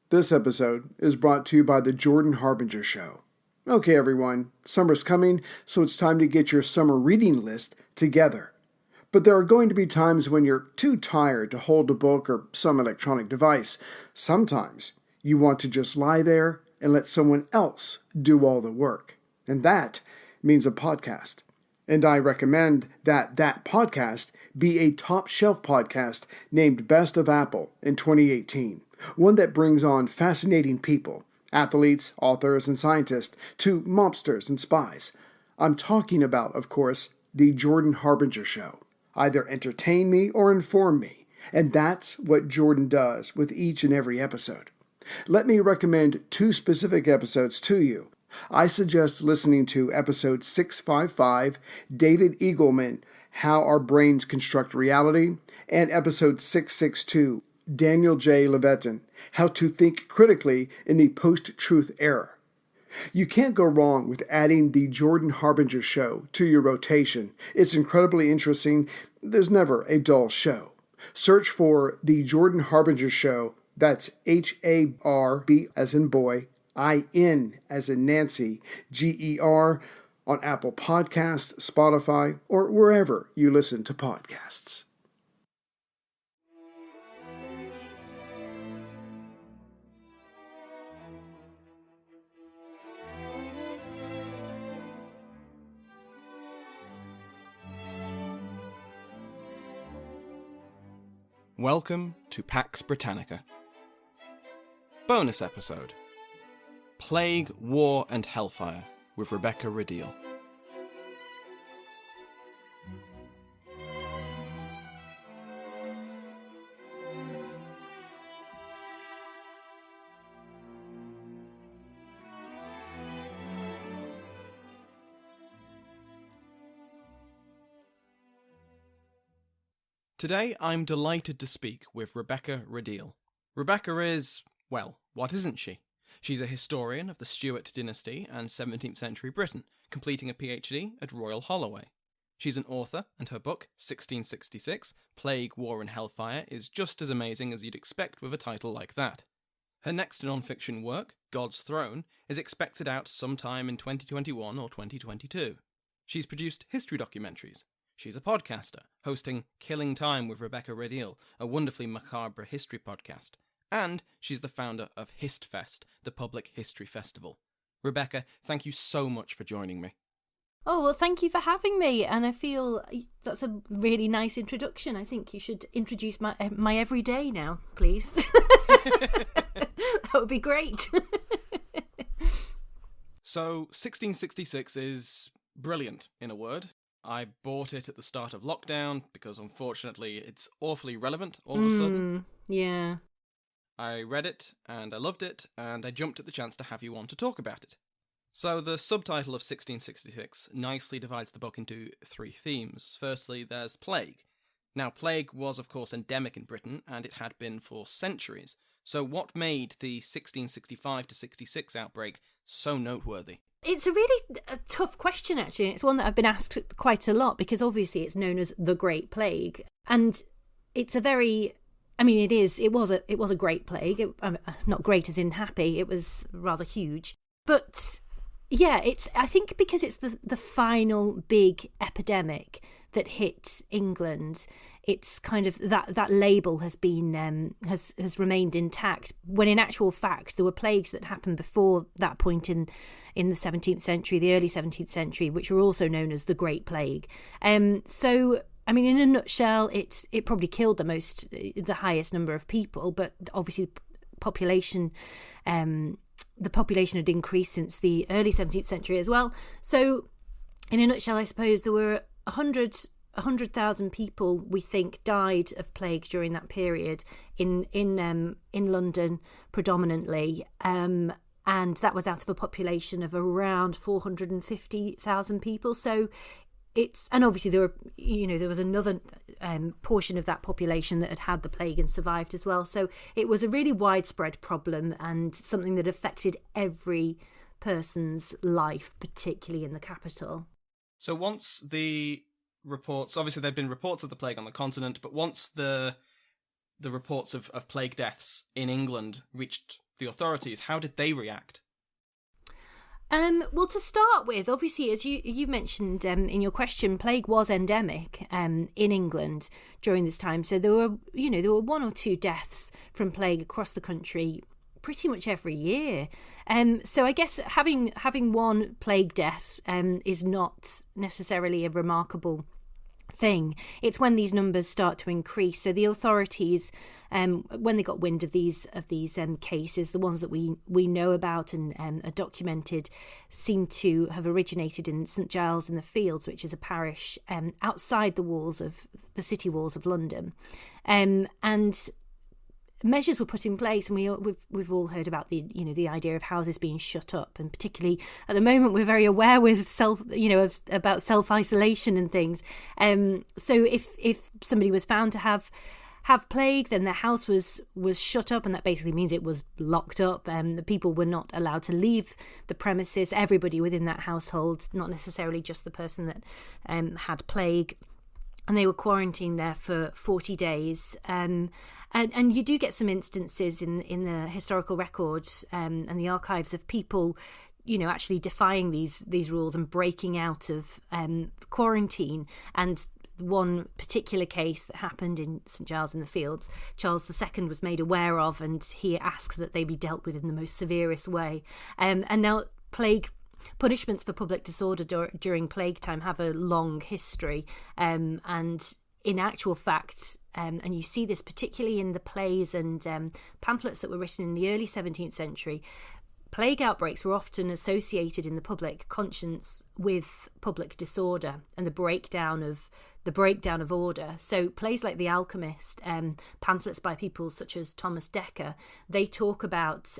This episode is brought to you by the Jordan Harbinger Show. Okay, everyone, summer's coming, so it's time to get your summer reading list together. But there are going to be times when you're too tired to hold a book or some electronic device. Sometimes you want to just lie there and let someone else do all the work. And that means a podcast. And I recommend that podcast be a top-shelf podcast named Best of Apple in 2018. One that brings on fascinating people, athletes, authors, and scientists, to mobsters and spies. I'm talking about, of course, the Jordan Harbinger Show. Either entertain me or inform me, and that's what Jordan does with each and every episode. Let me recommend 2 specific episodes to you. I suggest listening to episode 655, David Eagleman, How Our Brains Construct Reality, and episode 662, Daniel J. Levitin, How to Think Critically in the Post-Truth Era. You can't go wrong with adding the Jordan Harbinger Show to your rotation. It's incredibly interesting. There's never a dull show. Search for the Jordan Harbinger Show. That's Harb as in boy, IN as in Nancy, GER on Apple Podcasts, Spotify, or wherever you listen to podcasts. Welcome to Pax Britannica. Bonus episode: Plague, War and Hellfire with Rebecca Rideal. Today, I'm delighted to speak with Rebecca Rideal. Rebecca is, well, what isn't she? She's a historian of the Stuart dynasty and 17th century Britain, completing a PhD at Royal Holloway. She's an author, and her book, 1666, Plague, War and Hellfire, is just as amazing as you'd expect with a title like that. Her next non-fiction work, God's Throne, is expected out sometime in 2021 or 2022. She's produced history documentaries. She's a podcaster, hosting Killing Time with Rebecca Rideal, a wonderfully macabre history podcast. And she's the founder of HistFest, the public history festival. Rebecca, thank you so much for joining me. Oh, well, thank you for having me. And I feel that's a really nice introduction. I think you should introduce my everyday now, please. That would be great. So, 1666 is brilliant, in a word. I bought it at the start of lockdown because, unfortunately, it's awfully relevant all of a sudden. Yeah. I read it, and I loved it, and I jumped at the chance to have you on to talk about it. So the subtitle of 1666 nicely divides the book into 3 themes. Firstly, there's plague. Now, plague was, of course, endemic in Britain, and it had been for centuries. So what made the 1665 to 66 outbreak so noteworthy? It's a really tough question, actually, and it's one that I've been asked quite a lot because obviously it's known as the Great Plague, and it's a very, I mean, it was a great plague. Not great as in happy. It was rather huge, but yeah, I think because it's the final big epidemic that hit England. It's kind of that label has been has remained intact. When in actual fact, there were plagues that happened before that point in the 17th century, the early 17th century, which were also known as the Great Plague. So, I mean, in a nutshell, it probably killed the highest number of people, but obviously population, the population had increased since the early 17th century as well. So, in a nutshell, I suppose there were 100,000 people, we think, died of plague during that period in London predominantly, and that was out of a population of around 450,000 people. So and obviously there was another portion of that population that had the plague and survived as well. So it was a really widespread problem and something that affected every person's life, particularly in the capital. So once the reports, obviously there'd been reports of the plague on the continent, but once the reports of plague deaths in England reached the authorities? How did they react? Well, to start with, obviously, as you mentioned in your question, plague was endemic in England during this time. So there were 1 or 2 deaths from plague across the country pretty much every year. So I guess having one plague death is not necessarily a remarkable thing. It's when these numbers start to increase. So the authorities, when they got wind of these cases, the ones that we know about and are documented, seem to have originated in St Giles in the Fields, which is a parish outside the city walls of London, and measures were put in place, and we've all heard about the idea of houses being shut up, and particularly at the moment we're very aware with about self-isolation and things. So if somebody was found to have plague, then their house was shut up, and that basically means it was locked up. The people were not allowed to leave the premises. Everybody within that household, not necessarily just the person that had plague. And they were quarantined there for 40 days. And you do get some instances in the historical records and the archives of people, actually defying these rules and breaking out of quarantine. And one particular case that happened in St Giles in the Fields, Charles II was made aware of, and he asked that they be dealt with in the most severest way. And now plague punishments for public disorder during plague time have a long history, and in actual fact, and you see this particularly in the plays and pamphlets that were written in the early 17th century, plague outbreaks were often associated in the public conscience with public disorder and the breakdown of order. So plays like The Alchemist, pamphlets by people such as Thomas Dekker, they talk about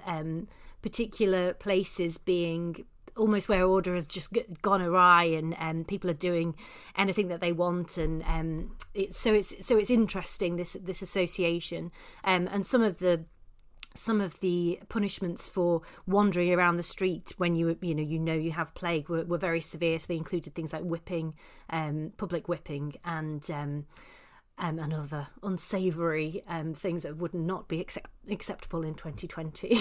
particular places being almost where order has just gone awry, and people are doing anything that they want, and it's interesting, this association, and some of the punishments for wandering around the street when you have plague were very severe. So they included things like whipping, public whipping, and other unsavoury things that would not be acceptable in 2020.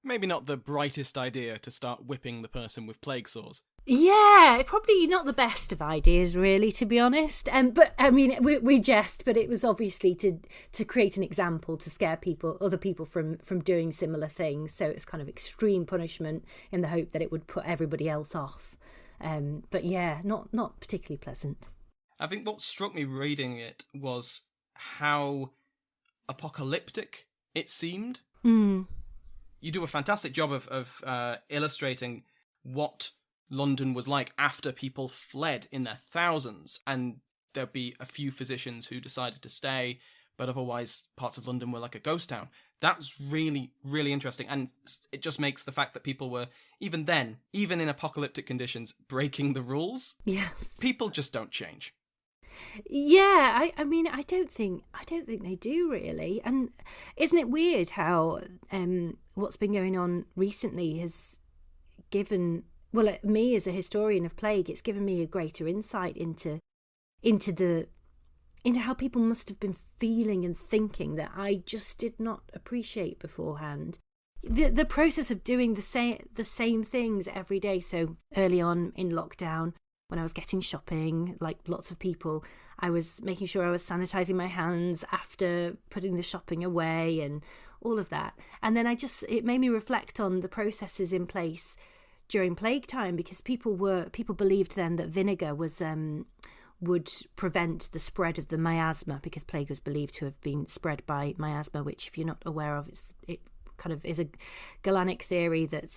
Maybe not the brightest idea to start whipping the person with plague sores. Yeah, probably not the best of ideas, really, to be honest. But I mean, we jest, but it was obviously to create an example to scare other people from doing similar things. So it's kind of extreme punishment in the hope that it would put everybody else off. But yeah, not particularly pleasant. I think what struck me reading it was how apocalyptic it seemed. Mm. You do a fantastic job of illustrating what London was like after people fled in their thousands, and there'd be a few physicians who decided to stay, but otherwise parts of London were like a ghost town. That's really, really interesting, and it just makes the fact that people were, even then, even in apocalyptic conditions, breaking the rules. Yes. People just don't change. Yeah, I mean, I don't think they do, really. And isn't it weird how what's been going on recently has given, well, me as a historian of plague, it's given me a greater insight into how people must have been feeling and thinking that I just did not appreciate beforehand. The process of doing the same things every day. So early on in lockdown, when I was getting shopping, like lots of people, I was making sure I was sanitizing my hands after putting the shopping away and all of that. And then it made me reflect on the processes in place during plague time, because people believed then that vinegar would prevent the spread of the miasma, because plague was believed to have been spread by miasma, which, if you're not aware of, it kind of is a Galenic theory that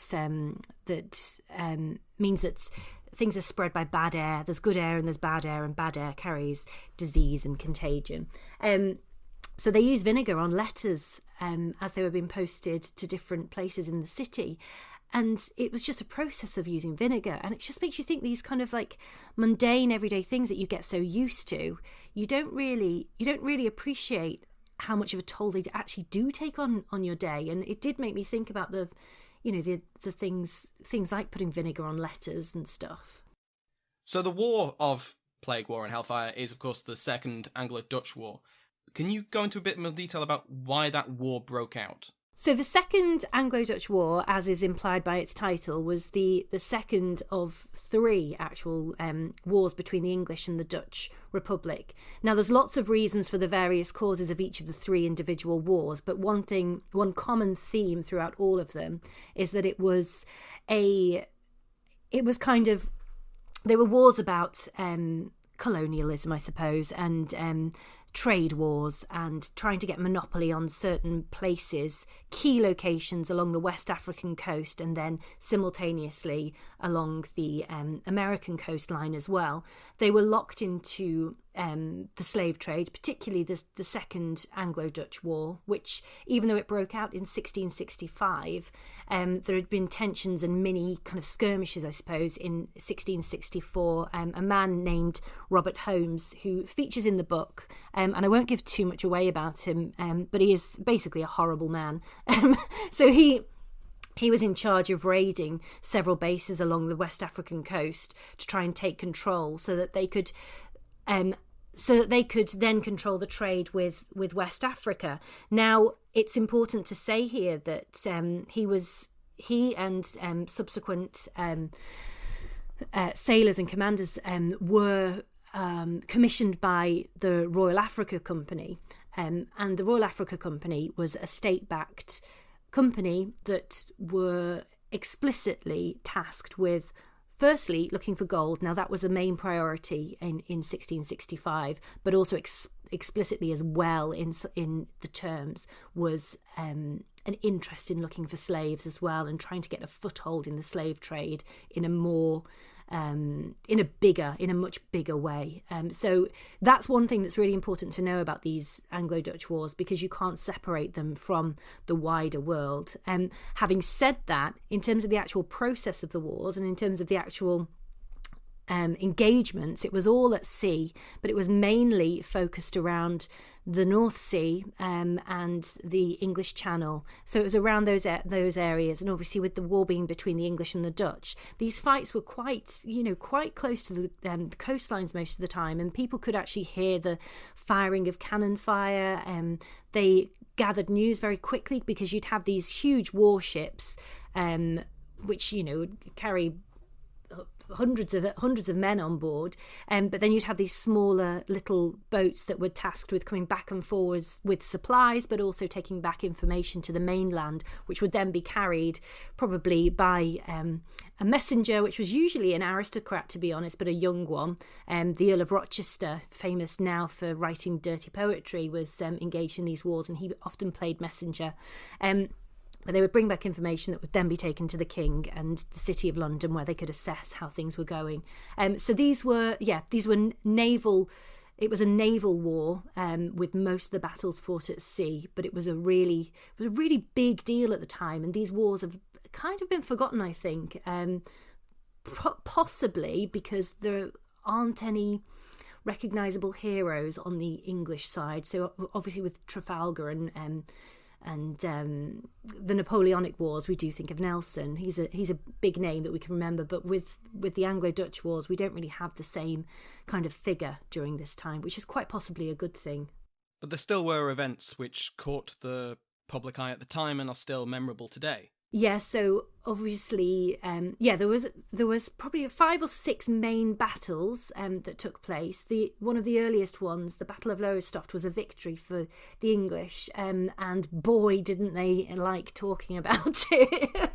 means that things are spread by bad air. There's good air and there's bad air, and bad air carries disease and contagion. So they used vinegar on letters as they were being posted to different places in the city. And it was just a process of using vinegar. And it just makes you think these kind of like mundane everyday things that you get so used to, you don't really appreciate how much of a toll they actually do take on your day. And it did make me think about the things like putting vinegar on letters and stuff. So the war of Plague War and Hellfire is, of course, the Second Anglo-Dutch War. Can you go into a bit more detail about why that war broke out? So the Second Anglo-Dutch War, as is implied by its title, was the second of three actual wars between the English and the Dutch Republic. Now, there's lots of reasons for the various causes of each of the three individual wars, but one common theme throughout all of them is that they were wars about colonialism, I suppose, and trade wars, and trying to get monopoly on certain places, key locations along the West African coast, and then simultaneously along the American coastline as well. They were locked into the slave trade, particularly the Second Anglo-Dutch War, which, even though it broke out in 1665, there had been tensions and mini kind of skirmishes, I suppose, in 1664. A man named Robert Holmes, who features in the book, and I won't give too much away about him, but he is basically a horrible man. So he was in charge of raiding several bases along the West African coast to try and take control, so that they could then control the trade with West Africa. Now, it's important to say here that he and subsequent sailors and commanders were commissioned by the Royal Africa Company, and the Royal Africa Company was a state-backed company that were explicitly tasked with, firstly, looking for gold. Now, that was a main priority in 1665, but also explicitly as well in the terms was an interest in looking for slaves as well, and trying to get a foothold in the slave trade in a much bigger way. So that's one thing that's really important to know about these Anglo-Dutch wars, because you can't separate them from the wider world. Having said that, in terms of the actual process of the wars and in terms of the actual engagements, it was all at sea, but it was mainly focused around the North Sea and the English Channel. So it was around those areas, and obviously with the war being between the English and the Dutch, these fights were quite close to the coastlines most of the time, and people could actually hear the firing of cannon fire. They gathered news very quickly, because you'd have these huge warships, which would carry hundreds of men on board, but then you'd have these smaller little boats that were tasked with coming back and forwards with supplies, but also taking back information to the mainland, which would then be carried probably by a messenger, which was usually an aristocrat, to be honest, but a young one. The Earl of Rochester, famous now for writing dirty poetry, was engaged in these wars, and he often played messenger. But they would bring back information that would then be taken to the king and the City of London, where they could assess how things were going. So these were naval. It was a naval war, with most of the battles fought at sea. But it was a really big deal at the time, and these wars have kind of been forgotten, I think, possibly because there aren't any recognisable heroes on the English side. So obviously with Trafalgar and the Napoleonic Wars, we do think of Nelson. He's a big name that we can remember, but with the Anglo-Dutch Wars, we don't really have the same kind of figure during this time, which is quite possibly a good thing. But there still were events which caught the public eye at the time and are still memorable today. Yeah, so obviously, there was probably 5 or 6 main battles that took place. One of the earliest ones, the Battle of Lowestoft, was a victory for the English, and boy, didn't they like talking about it.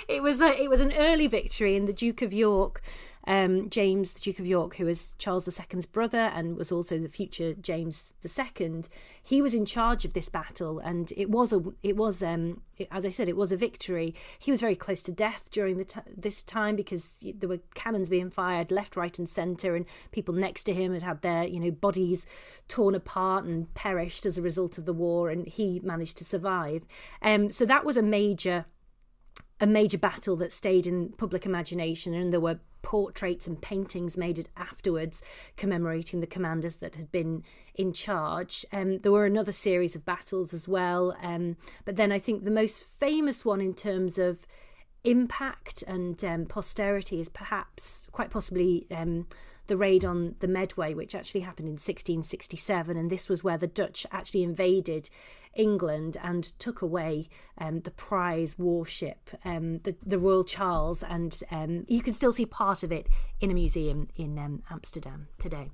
It was an early victory, and the Duke of York, James, the Duke of York, who was Charles II's brother and was also the future James II, he was in charge of this battle, and it was as I said, it was a victory. He was very close to death during this time, because there were cannons being fired left, right, and centre, and people next to him had their bodies torn apart and perished as a result of the war, and he managed to survive. So that was a major battle that stayed in public imagination, and there were portraits and paintings made afterwards commemorating the commanders that had been in charge. There were another series of battles as well, but then I think the most famous one in terms of impact and posterity is perhaps quite possibly the raid on the Medway, which actually happened in 1667, and this was where the Dutch actually invaded England and took away the prize warship, the Royal Charles, and you can still see part of it in a museum in Amsterdam today.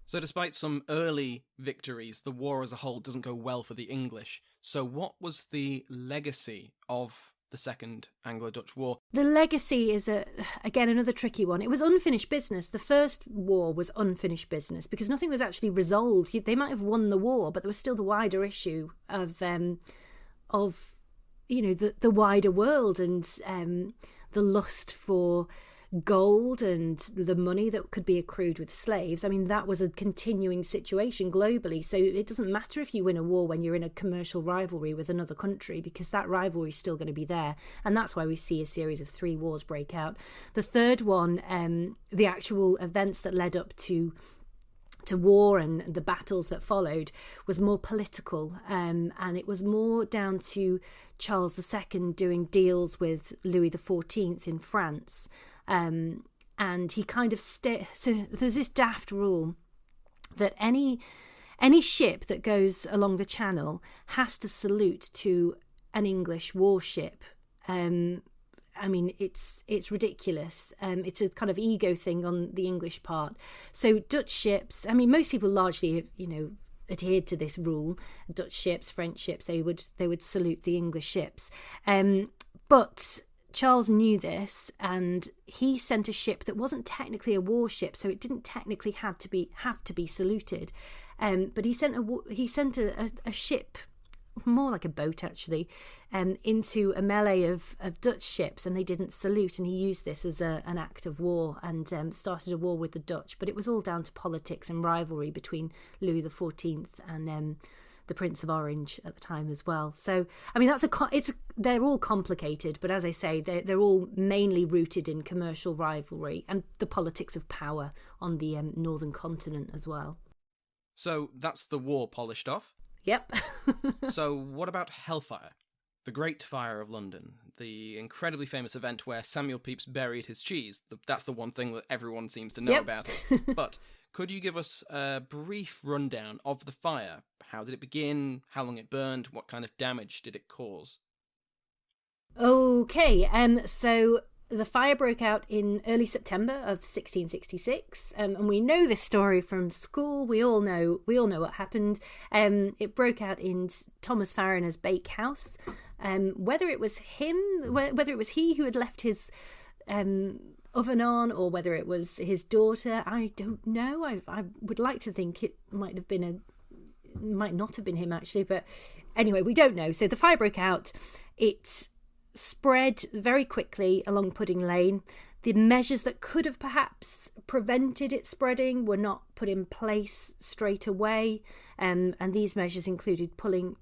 So despite some early victories, the war as a whole doesn't go well for the English. So what was the legacy of the Second Anglo-Dutch War? The legacy is, again, another tricky one. It was unfinished business. The First War was unfinished business because nothing was actually resolved. They might have won the war, but there was still the wider issue of the wider world and the lust for gold and the money that could be accrued with slaves. I mean, that was a continuing situation globally. So it doesn't matter if you win a war when you're in a commercial rivalry with another country, because that rivalry is still going to be there. And that's why we see a series of 3 wars break out. The third one, the actual events that led up to war and the battles that followed, was more political, and it was more down to Charles II doing deals with Louis XIV in France. And he kind of so there's this daft rule that any ship that goes along the Channel has to salute to an English warship. I mean, it's ridiculous. It's a kind of ego thing on the English part. So Dutch ships, I mean, most people largely, adhered to this rule. Dutch ships, French ships, they would salute the English ships. But Charles knew this, and he sent a ship that wasn't technically a warship, so it didn't technically have to be saluted. But he sent a ship, more like a boat actually, into a melee of Dutch ships, and they didn't salute, and he used this as an act of war and started a war with the Dutch. But it was all down to politics and rivalry between Louis XIV and the Prince of Orange at the time as well. So, I mean, they're all complicated, but as I say, they're all mainly rooted in commercial rivalry and the politics of power on the northern continent as well. So that's the war polished off? Yep. So what about Hellfire? The Great Fire of London, the incredibly famous event where Samuel Pepys buried his cheese. That's the one thing that everyone seems to know about it. But could you give us a brief rundown of the fire? How did it begin? How long it burned? What kind of damage did it cause? Okay, so the fire broke out in early September of 1666, and we know this story from school. We all know what happened. It broke out in Thomas Farriner's bakehouse. Whether it was he who had left his oven on, or whether it was his daughter, I don't know. I would like to think it might not have been him actually, but anyway, we don't know. So the fire broke out. It spread very quickly along Pudding Lane. The measures that could have perhaps prevented it spreading were not put in place straight away, and these measures included pulling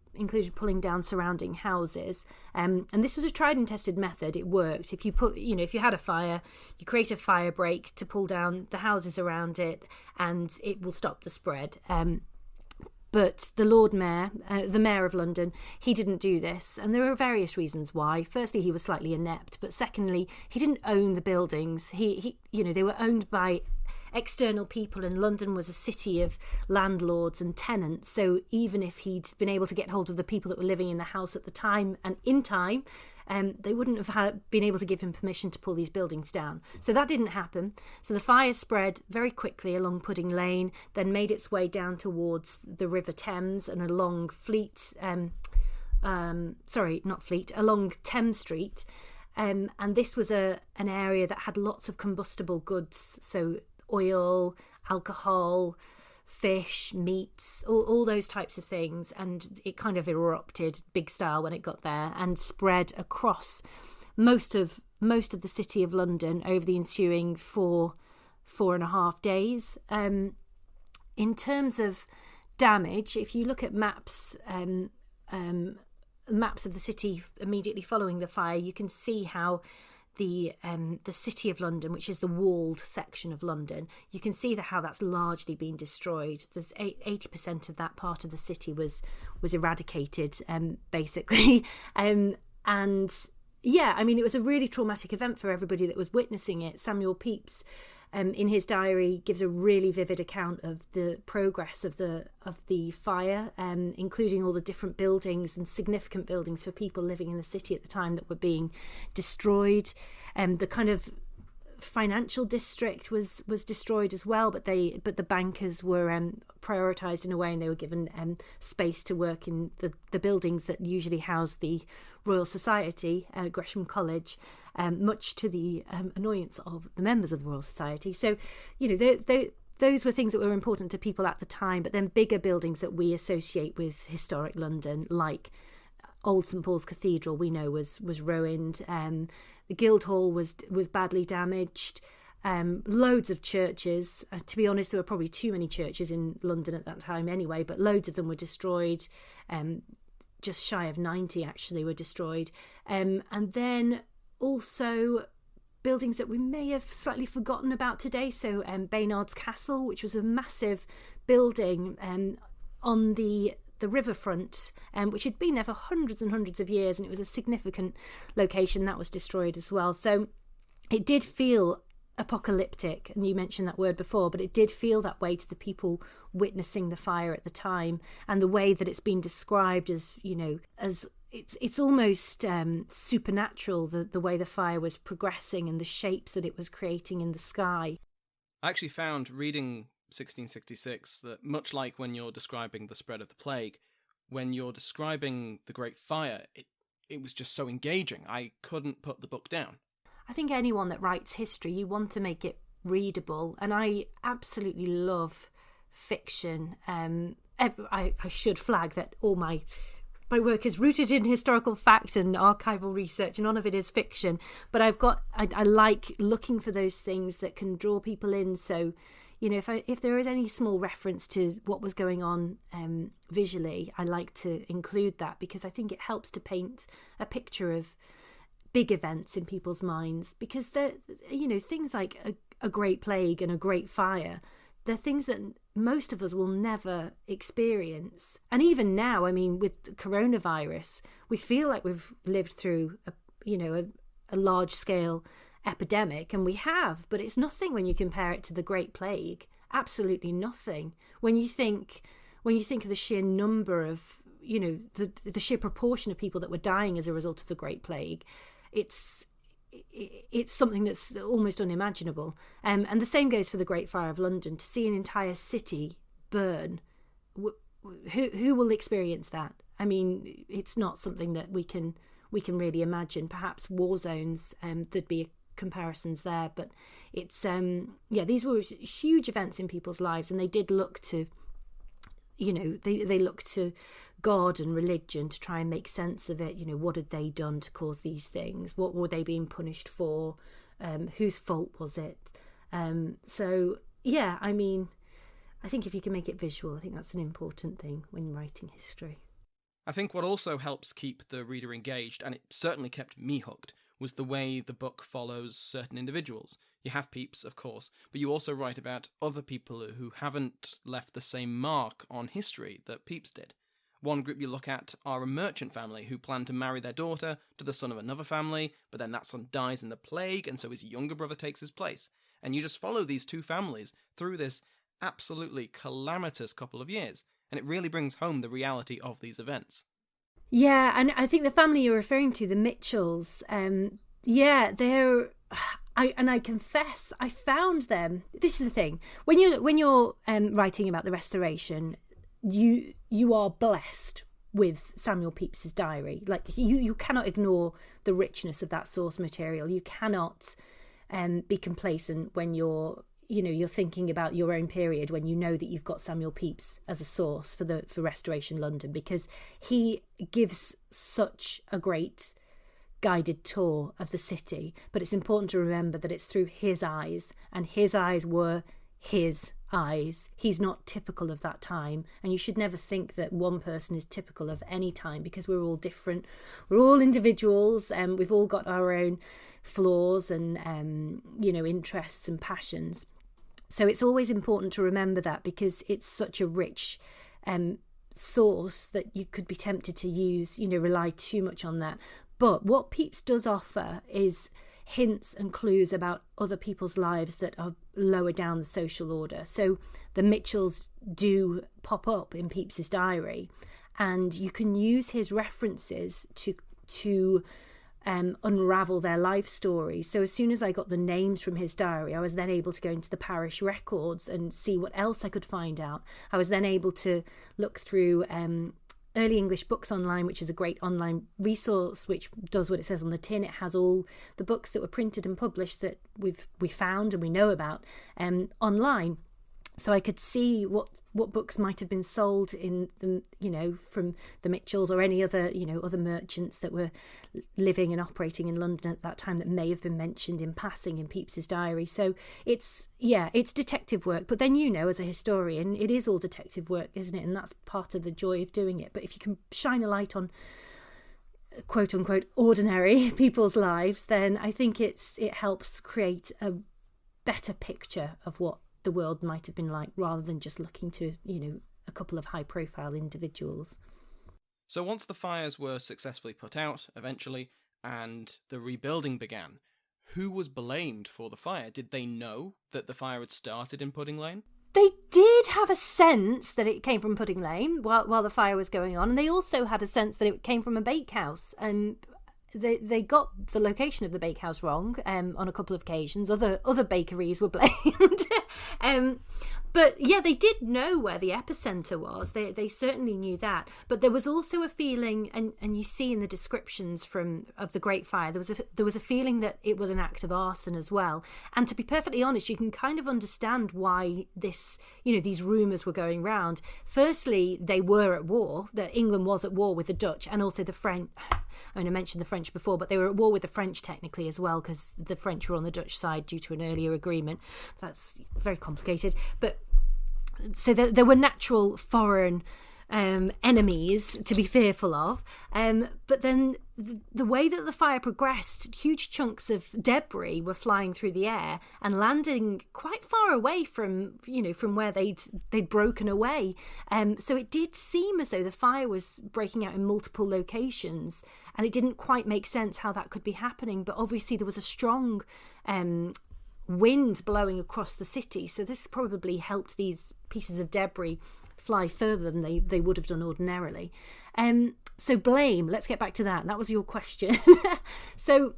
down surrounding houses. And this was a tried and tested method. It worked. If you had a fire, you create a fire break to pull down the houses around it, and it will stop the spread. But the Lord Mayor, the Mayor of London, he didn't do this. And there are various reasons why. Firstly, he was slightly inept. But secondly, he didn't own the buildings. They were owned by external people, and London was a city of landlords and tenants. So even if he'd been able to get hold of the people that were living in the house at the time and in time, they wouldn't have been able to give him permission to pull these buildings down. So that didn't happen. So the fire spread very quickly along Pudding Lane, then made its way down towards the River Thames and along along Thames Street. And this was an area that had lots of combustible goods, so oil, alcohol, fish, meats, all those types of things, and it kind of erupted big style when it got there and spread across most of the city of London over the ensuing 4.5 days. In terms of damage, if you look at maps of the city immediately following the fire, you can see how the city of London, which is the walled section of London, you can see how that's largely been destroyed. There's 80% of that part of the city was eradicated, basically. And yeah, I mean, it was a really traumatic event for everybody that was witnessing it. Samuel Pepys in his diary gives a really vivid account of the progress of the fire, including all the different buildings and significant buildings for people living in the city at the time that were being destroyed. The kind of financial district was destroyed as well, but the bankers were prioritised in a way, and they were given space to work in the buildings that usually house the Royal Society, Gresham College, much to the annoyance of the members of the Royal Society. So, those were things that were important to people at the time. But then bigger buildings that we associate with historic London, like Old St Paul's Cathedral, we know was ruined. The Guildhall was badly damaged. Loads of churches. To be honest, there were probably too many churches in London at that time anyway, but loads of them were destroyed. Just shy of 90 actually were destroyed. And then also buildings that we may have slightly forgotten about today. So Baynard's Castle, which was a massive building on the riverfront, which had been there for hundreds and hundreds of years, and it was a significant location that was destroyed as well. So it did feel apocalyptic, and you mentioned that word before, but it did feel that way to the people witnessing the fire at the time, and the way that it's been described as, as it's almost supernatural, the way the fire was progressing and the shapes that it was creating in the sky. I actually found, reading 1666, that much like when you're describing the spread of the plague, when you're describing the Great Fire, it was just so engaging. I couldn't put the book down. I think anyone that writes history, you want to make it readable, and I absolutely love fiction. I should flag that all my work is rooted in historical fact and archival research, and none of it is fiction. But I like looking for those things that can draw people in. So, if there is any small reference to what was going on visually, I like to include that, because I think it helps to paint a picture of big events in people's minds. Because things like a great plague and a great fire, they're things that most of us will never experience. And even now, with coronavirus, we feel like we've lived through a large scale epidemic, and we have, but it's nothing when you compare it to the Great Plague. Absolutely nothing. When you think of the sheer number of, the sheer proportion of people that were dying as a result of the Great Plague, it's something that's almost unimaginable. And the same goes for the Great Fire of London. To see an entire city burn, who will experience that? It's not something that we can really imagine. Perhaps war zones, there'd be comparisons there, but it's these were huge events in people's lives, and they did look to they looked to God and religion to try and make sense of it. What had they done to cause these things? What were they being punished for? Whose fault was it? I think if you can make it visual, I think that's an important thing when writing history. I think what also helps keep the reader engaged, and it certainly kept me hooked, was the way the book follows certain individuals. You have Pepys, of course, but you also write about other people who haven't left the same mark on history that Pepys did. One group you look at are a merchant family who plan to marry their daughter to the son of another family, but then that son dies in the plague, and so his younger brother takes his place. And you just follow these two families through this absolutely calamitous couple of years, and it really brings home the reality of these events. Yeah, and I think the family you're referring to, the Mitchells, I confess, I found them. This is the thing: when you're writing about the Restoration, you are blessed with Samuel Pepys's diary. Like you cannot ignore the richness of that source material. You cannot be complacent when you're thinking about your own period, when you know that you've got Samuel Pepys as a source for Restoration London, because he gives such a great guided tour of the city. But it's important to remember that it's through his eyes, and his eyes were his eyes. He's not typical of that time, and you should never think that one person is typical of any time, because we're all different. We're all individuals, and we've all got our own flaws and interests and passions. So it's always important to remember that, because it's such a rich source that you could be tempted to rely too much on that. But what Pepys does offer is hints and clues about other people's lives that are lower down the social order. So the Mitchells do pop up in Pepys's diary, and you can use his references to unravel their life stories. So as soon as I got the names from his diary, I was then able to go into the parish records and see what else I could find out. I was then able to look through Early English Books Online, which is a great online resource which does what it says on the tin. It has all the books that were printed and published that we found and we know about online. So I could see what books might have been sold in the, from the Mitchells or any other, other merchants that were living and operating in London at that time that may have been mentioned in passing in Pepys's diary. So it's detective work. But then, as a historian, it is all detective work, isn't it? And that's part of the joy of doing it. But if you can shine a light on quote unquote ordinary people's lives, then I think it helps create a better picture of what the world might have been like, rather than just looking to a couple of high profile individuals. So once the fires were successfully put out eventually and the rebuilding began, who was blamed for the fire? Did they know that the fire had started in Pudding Lane? They did have a sense that it came from Pudding Lane while the fire was going on, and they also had a sense that it came from a bakehouse. And they got the location of the bakehouse wrong on a couple of occasions. Other bakeries were blamed. But yeah, they did know where the epicenter was. They certainly knew that. But there was also a feeling, and you see in the descriptions of the Great Fire, there was a feeling that it was an act of arson as well. And to be perfectly honest, you can kind of understand why these rumours were going round. Firstly, they were at war. That England was at war with the Dutch and also the French. I mentioned the French before, but they were at war with the French technically as well, because the French were on the Dutch side due to an earlier agreement. That's very complicated. But so there were natural foreign enemies to be fearful of. But then the way that the fire progressed, huge chunks of debris were flying through the air and landing quite far away from where they'd broken away. So it did seem as though the fire was breaking out in multiple locations, and it didn't quite make sense how that could be happening. But obviously there was a strong wind blowing across the city, so this probably helped these pieces of debris fly further than they would have done ordinarily. So blame, let's get back to that. That was your question. So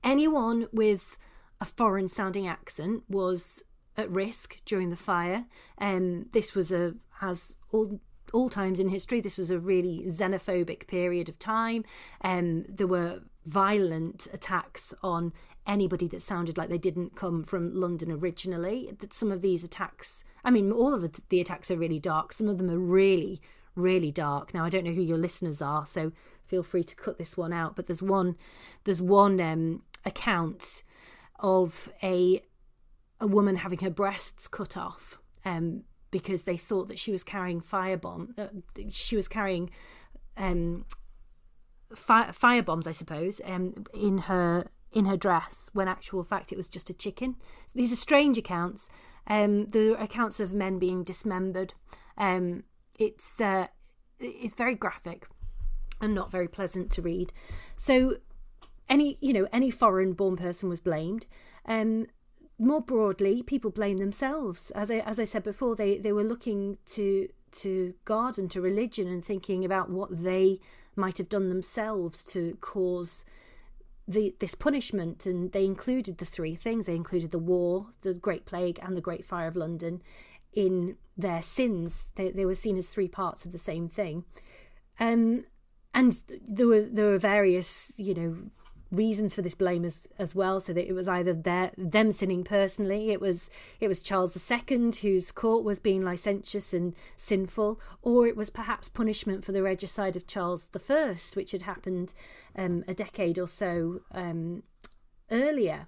anyone with a foreign sounding accent was at risk during the fire. This was as all times in history, this was a really xenophobic period of time. There were violent attacks on anybody that sounded like they didn't come from London originally. That some of these attacks, all of the attacks are really dark. Some of them are really, really dark. Now, I don't know who your listeners are, so feel free to cut this one out. But there's one account of a woman having her breasts cut off because they thought that she was carrying firebombs, I suppose, in her dress, when actual fact it was just a chicken. These are strange accounts. There are accounts of men being dismembered. It's very graphic and not very pleasant to read. So any foreign-born person was blamed. More broadly, people blame themselves. As I said before, they were looking to God and to religion and thinking about what they might have done themselves to cause this punishment, and they included the three things. They included the war, the Great Plague, and the Great Fire of London in their sins. They were seen as three parts of the same thing, and there were various reasons for this blame as well. So that it was either them sinning personally. It was Charles II whose court was being licentious and sinful, or it was perhaps punishment for the regicide of Charles I, which had happened a decade or so earlier.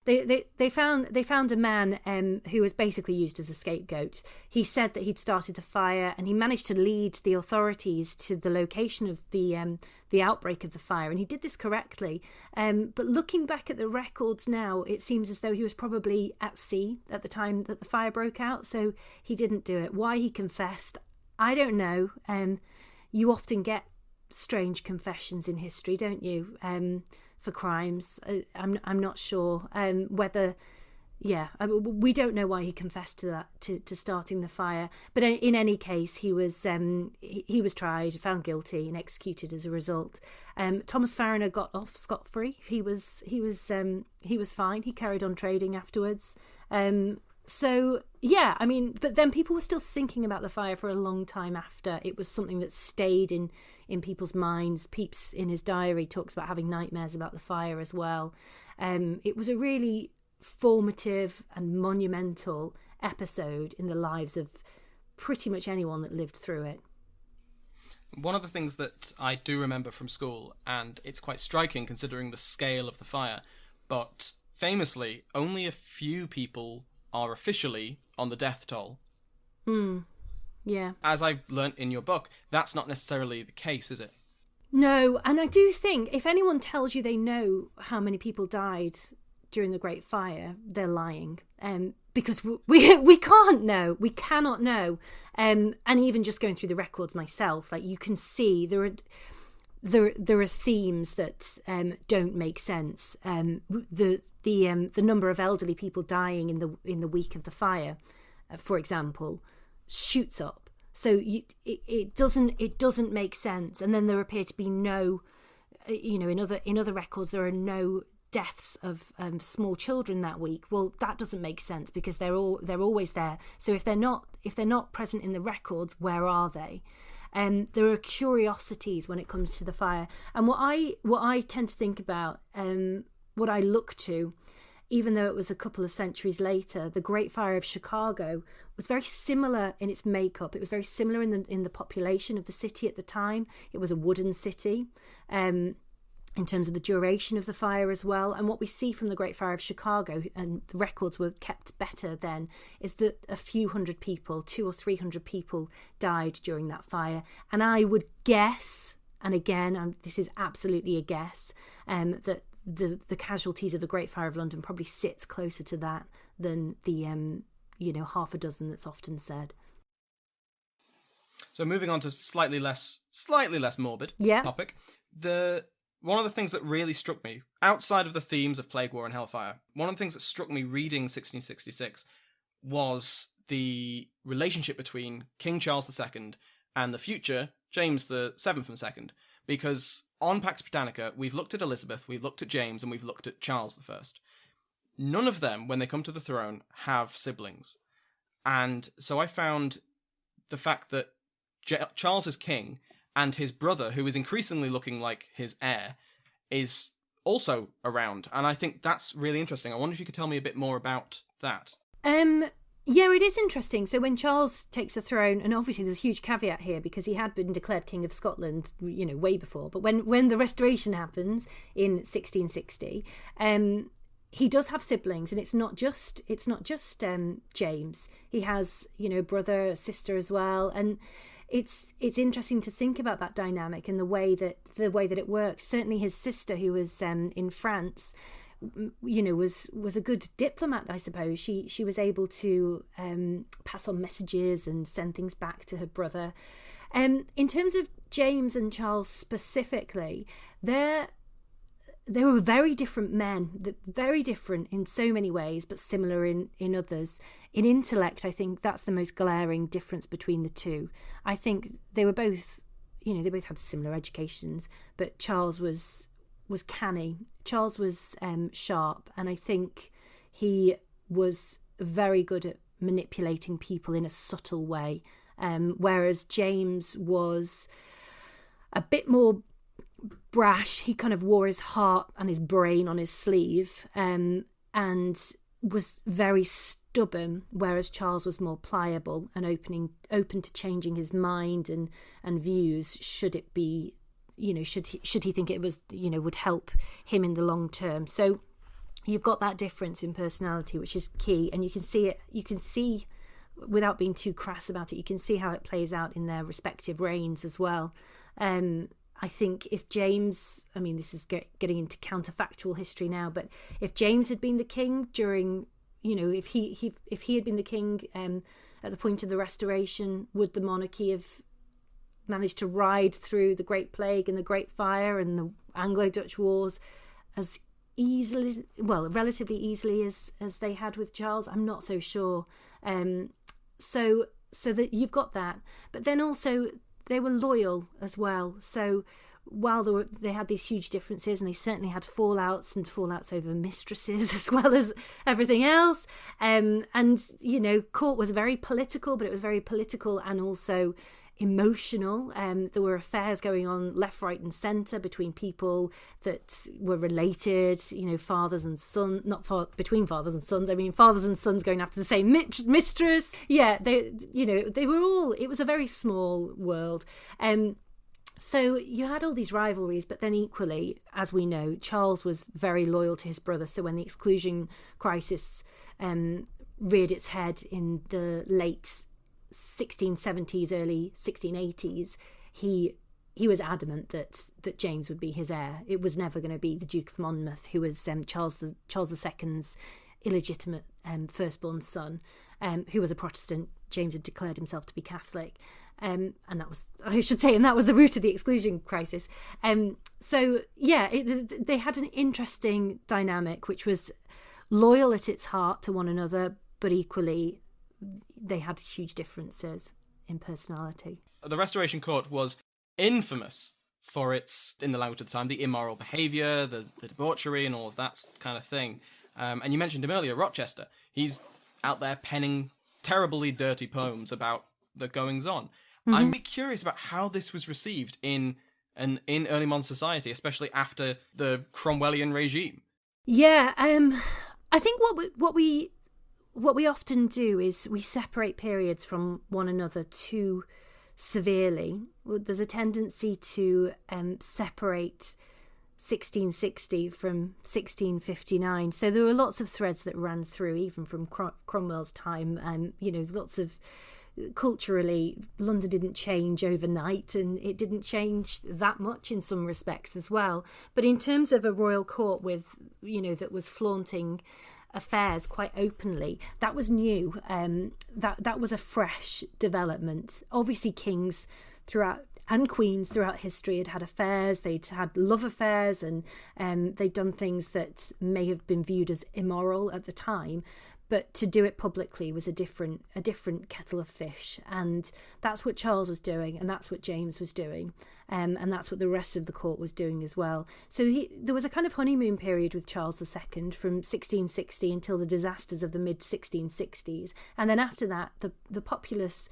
They found a man who was basically used as a scapegoat. He said that he'd started the fire, and he managed to lead the authorities to the location of the outbreak of the fire, and he did this correctly. But looking back at the records now, it seems as though he was probably at sea at the time that the fire broke out, so he didn't do it. Why he confessed, I don't know. You often get strange confessions in history, don't you? For crimes. I'm not sure whether. Yeah, we don't know why he confessed to that, to starting the fire. But in any case, he was tried, found guilty, and executed as a result. Thomas Fariner got off scot-free. He was fine. He carried on trading afterwards. So yeah, I mean, but then people were still thinking about the fire for a long time after. It was something that stayed in people's minds. Pepys, in his diary, talks about having nightmares about the fire as well. It was a really formative and monumental episode in the lives of pretty much anyone that lived through it. One of the things that I do remember from school, and it's quite striking considering the scale of the fire, but famously, only a few people are officially on the death toll. Yeah. As I've learnt in your book, that's not necessarily the case, is it? No, and I do think if anyone tells you they know how many people died during the Great Fire, they're lying. Because we can't know, we cannot know. And even just going through the records myself, like, you can see there are themes that don't make sense. The number of elderly people dying in the week of the fire, for example, shoots up. So it doesn't make sense. And then there appear to be no, in other records there are no deaths of small children that week. Well, that doesn't make sense because they're always there. So if they're not present in the records, where are they? There are curiosities when it comes to the fire, and what I tend to think about, what I look to, even though it was a couple of centuries later, the Great Fire of Chicago was very similar in its makeup. It was very similar in the population of the city at the time. It was a wooden city. In terms of the duration of the fire as well. And what we see from the Great Fire of Chicago, and the records were kept better then, is that a few hundred people, 200 or 300 people, died during that fire. And I would guess, and again, this is absolutely a guess, that the casualties of the Great Fire of London probably sits closer to that than the half a dozen that's often said. So moving on to slightly less morbid topic. One of the things that really struck me, outside of the themes of Plague War and Hellfire, one of the things that struck me reading 1666 was the relationship between King Charles II and the future James VII II. Because on Pax Britannica, we've looked at Elizabeth, we've looked at James, and we've looked at Charles I. None of them, when they come to the throne, have siblings. And so I found the fact that Charles is king, and his brother, who is increasingly looking like his heir, is also around. And I think that's really interesting. I wonder if you could tell me a bit more about that. Yeah, it is interesting. So when Charles takes the throne, and obviously there's a huge caveat here because he had been declared King of Scotland, way before. But when the restoration happens in 1660, he does have siblings, and it's not just James. He has, brother, sister as well, and it's interesting to think about that dynamic and the way that it works. Certainly his sister, who was in France, was a good diplomat, I suppose. She was able to pass on messages and send things back to her brother. In terms of James and Charles specifically, they were very different men, very different in so many ways, but similar in others. In intellect, I think that's the most glaring difference between the two. I think they were both, they both had similar educations, but Charles was canny. Charles was sharp, and I think he was very good at manipulating people in a subtle way, whereas James was a bit more brash. He kind of wore his heart and his brain on his sleeve, and was very stubborn, whereas Charles was more pliable and open to changing his mind and views should it be, should he think it was, would help him in the long term. So you've got that difference in personality, which is key, and you can see without being too crass about it, you can see how it plays out in their respective reigns as well. I think if James, this is getting into counterfactual history now, but if James had been the king during, if he had been the king at the point of the Restoration, would the monarchy have managed to ride through the Great Plague and the Great Fire and the Anglo-Dutch Wars as easily, well, relatively easily as they had with Charles. I'm not so sure. So that you've got that, but then also they were loyal as well. So while they had these huge differences, and they certainly had fallouts over mistresses as well as everything else. And court was very political, but it was very political and also emotional. There were affairs going on left, right, and centre between people that were related. Fathers and sons, between fathers and sons. I mean, fathers and sons going after the same mistress. Yeah, they were all. It was a very small world. So you had all these rivalries, but then equally, as we know, Charles was very loyal to his brother. So when the exclusion crisis reared its head in the late 1670s, early 1680s, he was adamant that James would be his heir. It was never going to be the Duke of Monmouth, who was Charles II's illegitimate firstborn son, who was a Protestant. James had declared himself to be Catholic. And that was the root of the exclusion crisis. They had an interesting dynamic, which was loyal at its heart to one another, but equally they had huge differences in personality. The Restoration Court was infamous for its, in the language of the time, the immoral behaviour, the debauchery and all of that kind of thing. And you mentioned him earlier, Rochester. He's out there penning terribly dirty poems about the goings-on. Mm-hmm. I'm really curious about how this was received in early modern society, especially after the Cromwellian regime. Yeah, I think what we often do is we separate periods from one another too severely. There's a tendency to separate 1660 from 1659. So there were lots of threads that ran through, even from Cromwell's time. Lots of culturally, London didn't change overnight, and it didn't change that much in some respects as well. But in terms of a royal court with, that was flaunting affairs quite openly, that was new. That was a fresh development. Obviously, kings throughout and queens throughout history had affairs. They'd had love affairs, and they'd done things that may have been viewed as immoral at the time. But to do it publicly was a different kettle of fish, and that's what Charles was doing, and that's what James was doing, and that's what the rest of the court was doing as well. So there was a kind of honeymoon period with Charles II from 1660 until the disasters of the mid-1660s, and then after that, the populace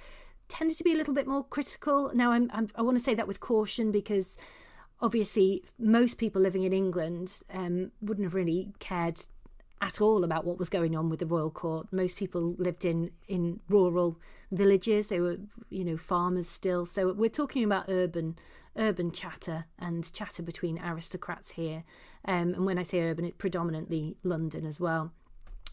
tended to be a little bit more critical. Now, I want to say that with caution, because obviously most people living in England wouldn't have really cared at all about what was going on with the royal court. Most people lived in rural villages. They were, farmers still. So we're talking about urban chatter and chatter between aristocrats here. And when I say urban, it's predominantly London as well.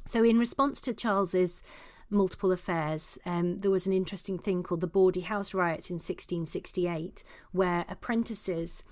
So in response to Charles's multiple affairs, there was an interesting thing called the Bawdy House riots in 1668, where apprentices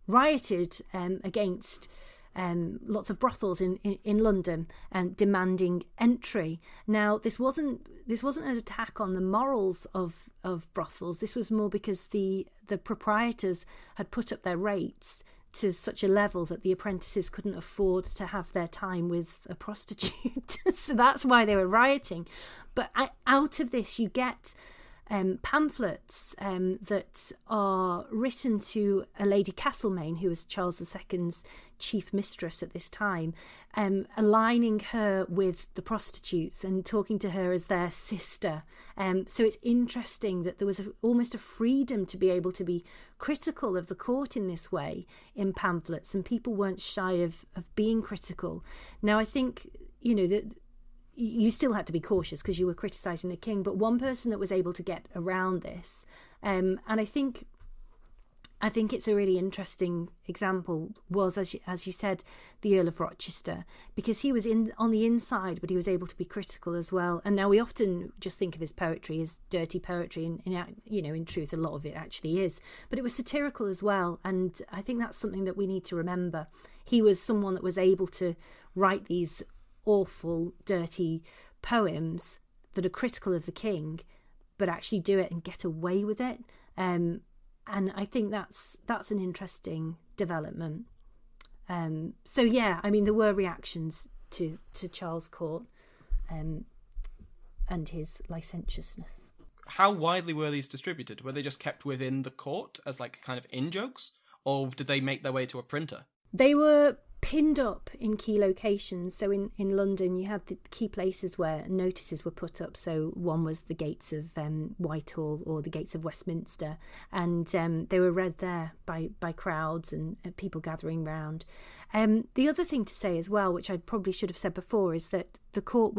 rioted against lots of brothels in London and demanding entry. Now, this wasn't an attack on the morals of brothels. This was more because the proprietors had put up their rates to such a level that the apprentices couldn't afford to have their time with a prostitute. So that's why they were rioting. But out of this, you get pamphlets that are written to a Lady Castlemaine, who was Charles II's chief mistress at this time, aligning her with the prostitutes and talking to her as their sister. So it's interesting that there was almost a freedom to be able to be critical of the court in this way in pamphlets, and people weren't shy of being critical. Now, I think, that you still had to be cautious because you were criticising the king, but one person that was able to get around this, and I think it's a really interesting example, was, as you said, the Earl of Rochester, because he was on the inside, but he was able to be critical as well. And now we often just think of his poetry as dirty poetry, and in truth, a lot of it actually is. But it was satirical as well, and I think that's something that we need to remember. He was someone that was able to write these awful, dirty poems that are critical of the king, but actually do it and get away with it. And I think that's an interesting development. So yeah, I mean, there were reactions to Charles' court and his licentiousness. How widely were these distributed? Were they just kept within the court as like kind of in-jokes? Or did they make their way to a printer? They were pinned up in key locations. So in London, you had the key places where notices were put up. So one was the gates of Whitehall or the gates of Westminster. And they were read there by crowds and people gathering round. The other thing to say as well, which I probably should have said before, is that the court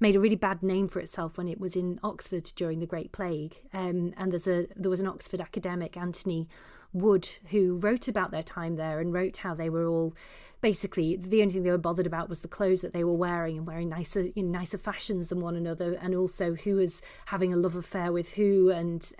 made a really bad name for itself when it was in Oxford during the Great Plague. And there was an Oxford academic, Anthony Wood, who wrote about their time there and wrote how they were all basically, the only thing they were bothered about was the clothes that they were wearing and wearing nicer fashions than one another, and also who was having a love affair with who. And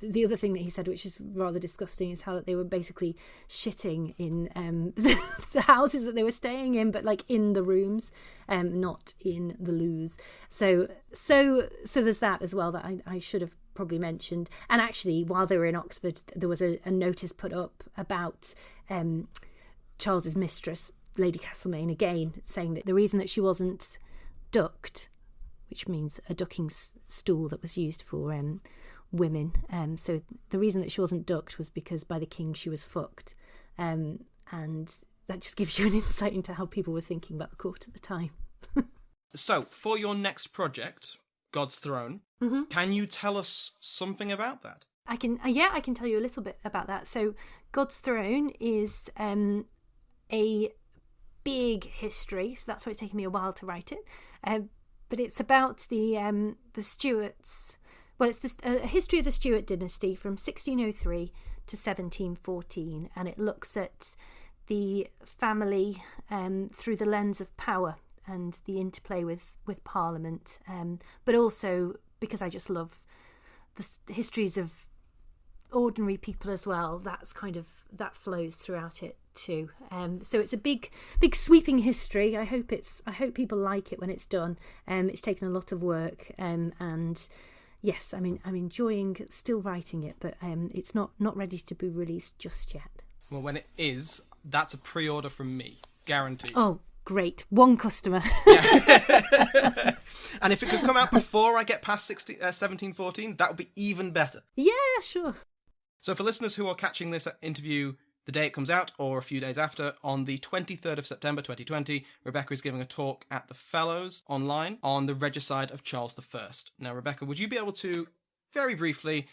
the other thing that he said, which is rather disgusting, is how that they were basically shitting in the houses that they were staying in, but like in the rooms, not in the loos. So there's that as well that I should have probably mentioned. And actually, while they were in Oxford, there was a notice put up about Charles's mistress, Lady Castlemaine, again saying that the reason that she wasn't ducked, which means a ducking stool that was used for women, so the reason that she wasn't ducked was because by the king she was fucked, and that just gives you an insight into how people were thinking about the court at the time. So, for your next project, God's Throne, can you tell us something about that? I can tell you a little bit about that. So, God's Throne is a big history, so that's why it's taken me a while to write it. But it's about the Stuarts. Well, it's a history of the Stuart dynasty from 1603 to 1714, and it looks at the family through the lens of power and the interplay with Parliament, but also because I just love the histories of ordinary people as well. That flows throughout it too. So it's a big sweeping history. I hope people like it when it's done. It's taken a lot of work, and yes, I mean, I'm enjoying still writing it, but it's not ready to be released just yet. Well, when it is, that's a pre-order from me, guaranteed. Oh, great. One customer. Yeah. And if it could come out before I get past 1714, that would be even better. Yeah, sure. So for listeners who are catching this interview the day it comes out, or a few days after, on the 23rd of September 2020, Rebecca is giving a talk at the Fellows online on the Regicide of Charles I. Now, Rebecca, would you be able to, very briefly,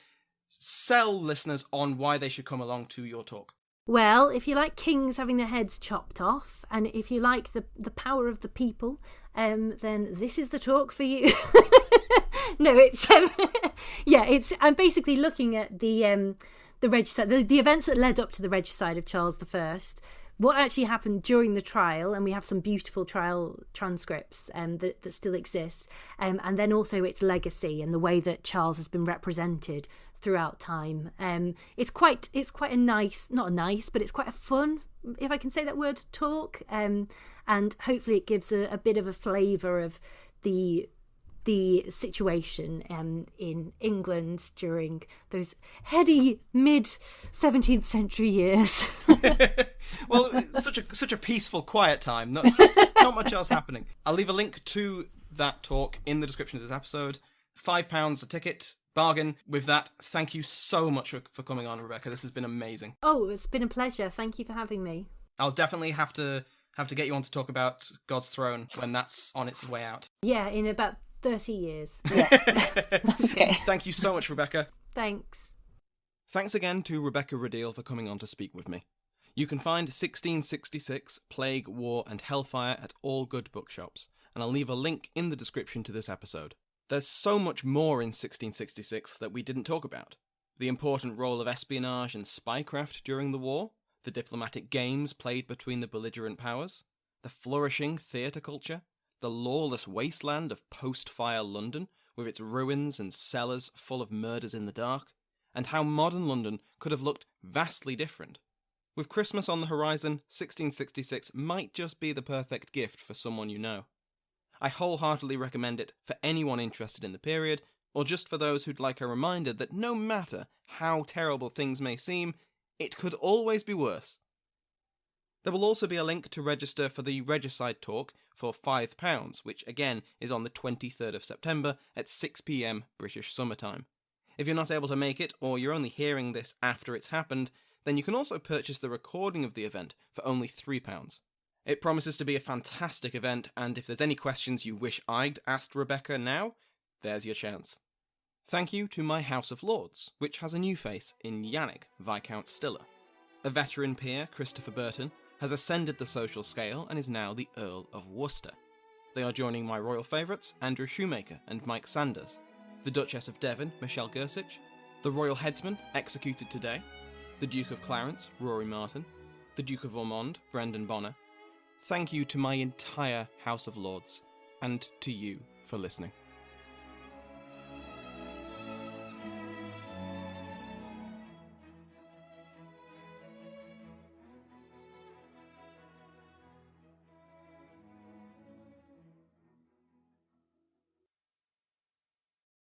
sell listeners on why they should come along to your talk? Well, if you like kings having their heads chopped off, and if you like the power of the people, then this is the talk for you. No, it's I'm basically looking at the regicide, the events that led up to the regicide of Charles I, what actually happened during the trial, and we have some beautiful trial transcripts that still exist, and then also its legacy and the way that Charles has been represented throughout time. It's quite a nice, not a nice, but it's quite a fun, if I can say that word, talk, and hopefully it gives a bit of a flavour of the situation in England during those heady mid-17th century years. Well, such a peaceful, quiet time. Not much else happening. I'll leave a link to that talk in the description of this episode. £5 a ticket. Bargain. With that, thank you so much for coming on, Rebecca. This has been amazing. Oh, it's been a pleasure. Thank you for having me. I'll definitely have to get you on to talk about God's Throne when that's on its way out. Yeah, in about 30 years. Yeah. Okay. Thank you so much, Rebecca. Thanks. Thanks again to Rebecca Rideal for coming on to speak with me. You can find 1666, Plague, War and Hellfire at all good bookshops, and I'll leave a link in the description to this episode. There's so much more in 1666 that we didn't talk about. The important role of espionage and spycraft during the war, the diplomatic games played between the belligerent powers, the flourishing theatre culture, the lawless wasteland of post-fire London, with its ruins and cellars full of murders in the dark, and how modern London could have looked vastly different. With Christmas on the horizon, 1666 might just be the perfect gift for someone you know. I wholeheartedly recommend it for anyone interested in the period, or just for those who'd like a reminder that no matter how terrible things may seem, it could always be worse. There will also be a link to register for the Regicide talk for £5, which again is on the 23rd of September at 6 p.m. British summertime. If you're not able to make it, or you're only hearing this after it's happened, then you can also purchase the recording of the event for only £3. It promises to be a fantastic event, and if there's any questions you wish I'd asked Rebecca now, there's your chance. Thank you to my House of Lords, which has a new face in Yannick, Viscount Stiller. A veteran peer, Christopher Burton, has ascended the social scale and is now the Earl of Worcester. They are joining my royal favourites, Andrew Shoemaker and Mike Sanders, the Duchess of Devon, Michelle Gersich, the Royal Headsman, executed today, the Duke of Clarence, Rory Martin, the Duke of Ormond, Brendan Bonner. Thank you to my entire House of Lords, and to you for listening.